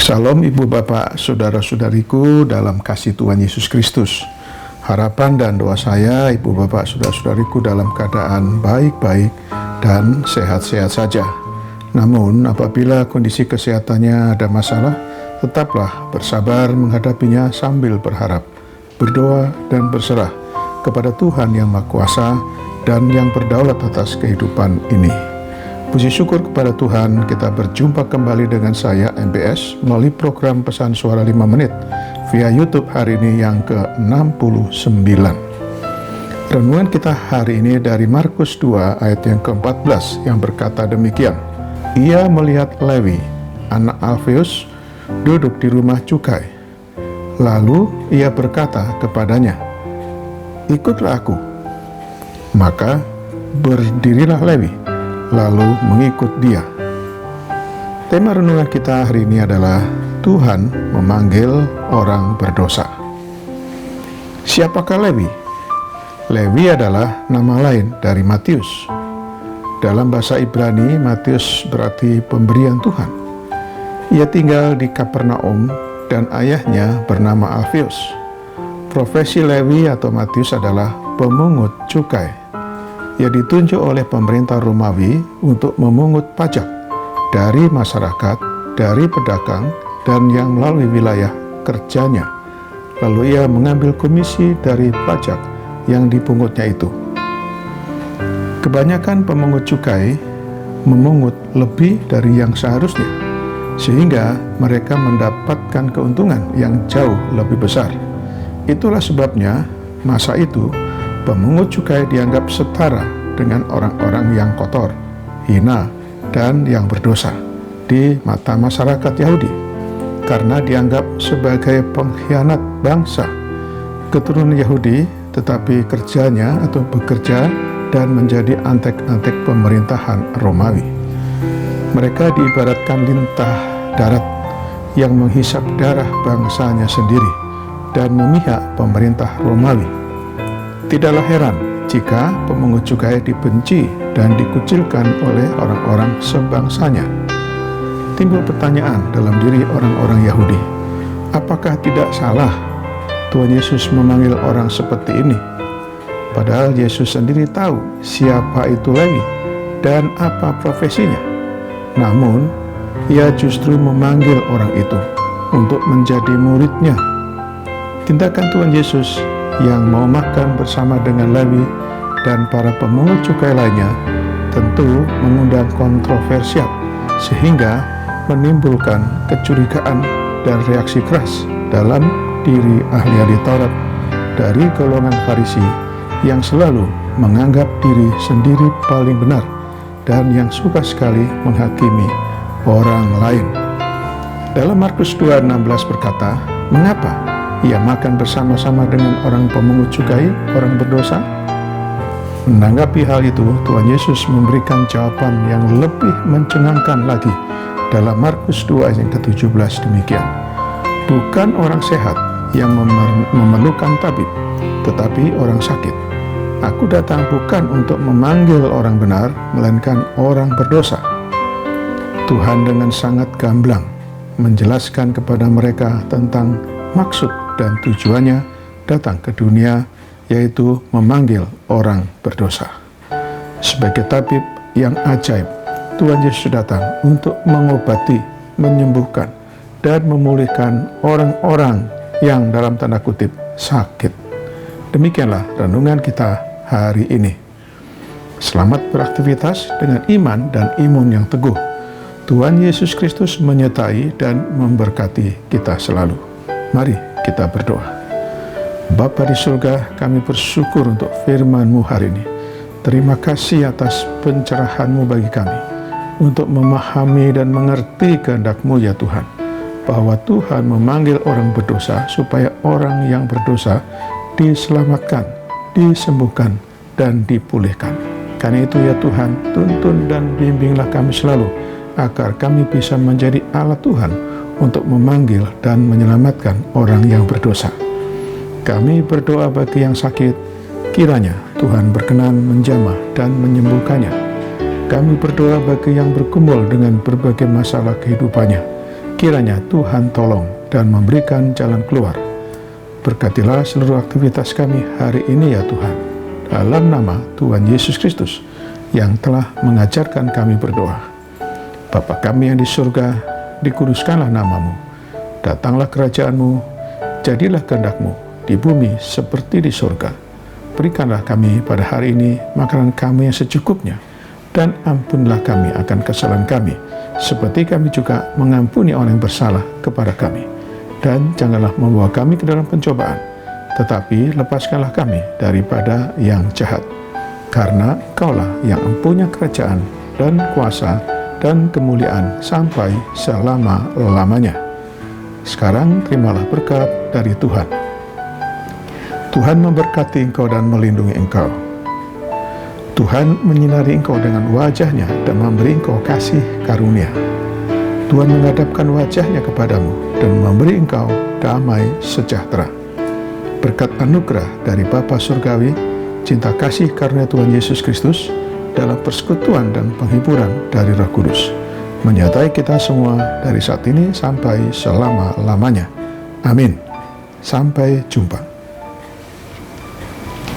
Salam Ibu Bapak, Saudara-saudariku dalam kasih Tuhan Yesus Kristus. Harapan dan doa saya, Ibu Bapak, Saudara-saudariku dalam keadaan baik-baik dan sehat-sehat saja. Namun apabila kondisi kesehatannya ada masalah, tetaplah bersabar menghadapinya sambil berharap, berdoa dan berserah kepada Tuhan yang Maha Kuasa dan yang berdaulat atas kehidupan ini. Puji syukur kepada Tuhan, kita berjumpa kembali dengan saya MBS melalui program Pesan Suara 5 Menit via YouTube hari ini yang ke-69. Renungan kita hari ini dari Markus 2 ayat yang ke-14 yang berkata demikian. Ia melihat Lewi, anak Alfeus, duduk di rumah cukai. Lalu ia berkata kepadanya, "Ikutlah aku." Maka berdirilah Lewi, lalu mengikut dia. Tema renungan kita hari ini adalah Tuhan memanggil orang berdosa. Siapakah Lewi? Lewi adalah nama lain dari Matius. Dalam bahasa Ibrani, Matius berarti pemberian Tuhan. Ia tinggal di Kapernaum dan ayahnya bernama Alfeus. Profesi Lewi atau Matius adalah pemungut cukai. Ia ditunjuk oleh pemerintah Romawi untuk memungut pajak dari masyarakat, dari pedagang, dan yang melalui wilayah kerjanya. Lalu ia mengambil komisi dari pajak yang dipungutnya itu. Kebanyakan pemungut cukai memungut lebih dari yang seharusnya, sehingga mereka mendapatkan keuntungan yang jauh lebih besar. Itulah sebabnya masa itu pemungut cukai dianggap setara dengan orang-orang yang kotor, hina, dan yang berdosa di mata masyarakat Yahudi, karena dianggap sebagai pengkhianat bangsa, keturunan Yahudi, tetapi kerjanya atau bekerja dan menjadi antek-antek pemerintahan Romawi. Mereka diibaratkan lintah darat yang menghisap darah bangsanya sendiri dan memihak pemerintah Romawi. Tidaklah heran jika pemungut cukai dibenci dan dikucilkan oleh orang-orang sebangsanya. Timbul pertanyaan dalam diri orang-orang Yahudi, apakah tidak salah Tuhan Yesus memanggil orang seperti ini? Padahal Yesus sendiri tahu siapa itu Lewi dan apa profesinya. Namun, ia justru memanggil orang itu untuk menjadi muridnya. Tindakan Tuhan Yesus yang mau makan bersama dengan Lewi dan para pemungut cukai lainnya tentu mengundang kontroversial, sehingga menimbulkan kecurigaan dan reaksi keras dalam diri ahli-ahli Taurat dari golongan Farisi yang selalu menganggap diri sendiri paling benar dan yang suka sekali menghakimi orang lain. Dalam Markus 2:16 berkata, "Mengapa ia makan bersama-sama dengan orang pemungut cukai, orang berdosa?" Menanggapi hal itu, Tuhan Yesus memberikan jawaban yang lebih mencengangkan lagi dalam Markus 2 ayat yang ke-17 demikian. "Bukan orang sehat yang memerlukan tabib, tetapi orang sakit. Aku datang bukan untuk memanggil orang benar, melainkan orang berdosa." Tuhan dengan sangat gamblang menjelaskan kepada mereka tentang maksud dan tujuannya datang ke dunia, yaitu memanggil orang berdosa. Sebagai tabib yang ajaib, Tuhan Yesus datang untuk mengobati, menyembuhkan, dan memulihkan orang-orang yang dalam tanda kutip sakit. Demikianlah renungan kita hari ini. Selamat beraktivitas dengan iman dan imun yang teguh. Tuhan Yesus Kristus menyertai dan memberkati kita selalu. Mari kita berdoa. Bapa di surga, kami bersyukur untuk firman-Mu hari ini. Terima kasih atas pencerahan-Mu bagi kami, untuk memahami dan mengerti kehendak-Mu ya Tuhan, bahwa Tuhan memanggil orang berdosa supaya orang yang berdosa diselamatkan, disembuhkan, dan dipulihkan. Karena itu ya Tuhan, tuntun dan bimbinglah kami selalu, agar kami bisa menjadi alat Tuhan untuk memanggil dan menyelamatkan orang yang berdosa. Kami berdoa bagi yang sakit, kiranya Tuhan berkenan menjamah dan menyembuhkannya. Kami berdoa bagi yang bergumul dengan berbagai masalah kehidupannya, Kiranya Tuhan tolong dan memberikan jalan keluar. Berkatilah seluruh aktivitas kami hari ini ya Tuhan. Dalam nama Tuhan Yesus Kristus yang telah mengajarkan kami berdoa. Bapa kami yang di surga, dikuduskanlah namamu. Datanglah kerajaan-Mu, jadilah kehendak-Mu di bumi seperti di surga. Berikanlah kami pada hari ini makanan kami yang secukupnya, dan ampunilah kami akan kesalahan kami, seperti kami juga mengampuni orang yang bersalah kepada kami. Dan janganlah membawa kami ke dalam pencobaan, tetapi lepaskanlah kami daripada yang jahat. Karena Engkaulah yang mempunyai kerajaan dan kuasa dan kemuliaan sampai selama-lamanya. Sekarang terimalah berkat dari Tuhan. Tuhan memberkati engkau dan melindungi engkau. Tuhan menyinari engkau dengan wajah-Nya dan memberi engkau kasih karunia. Tuhan menghadapkan wajah-Nya kepadamu dan memberi engkau damai sejahtera. Berkat anugerah dari Bapa Surgawi, cinta kasih karunia Tuhan Yesus Kristus, dalam persekutuan dan penghiburan dari Roh Kudus, menyertai kita semua dari saat ini sampai selama-lamanya. Amin. Sampai jumpa.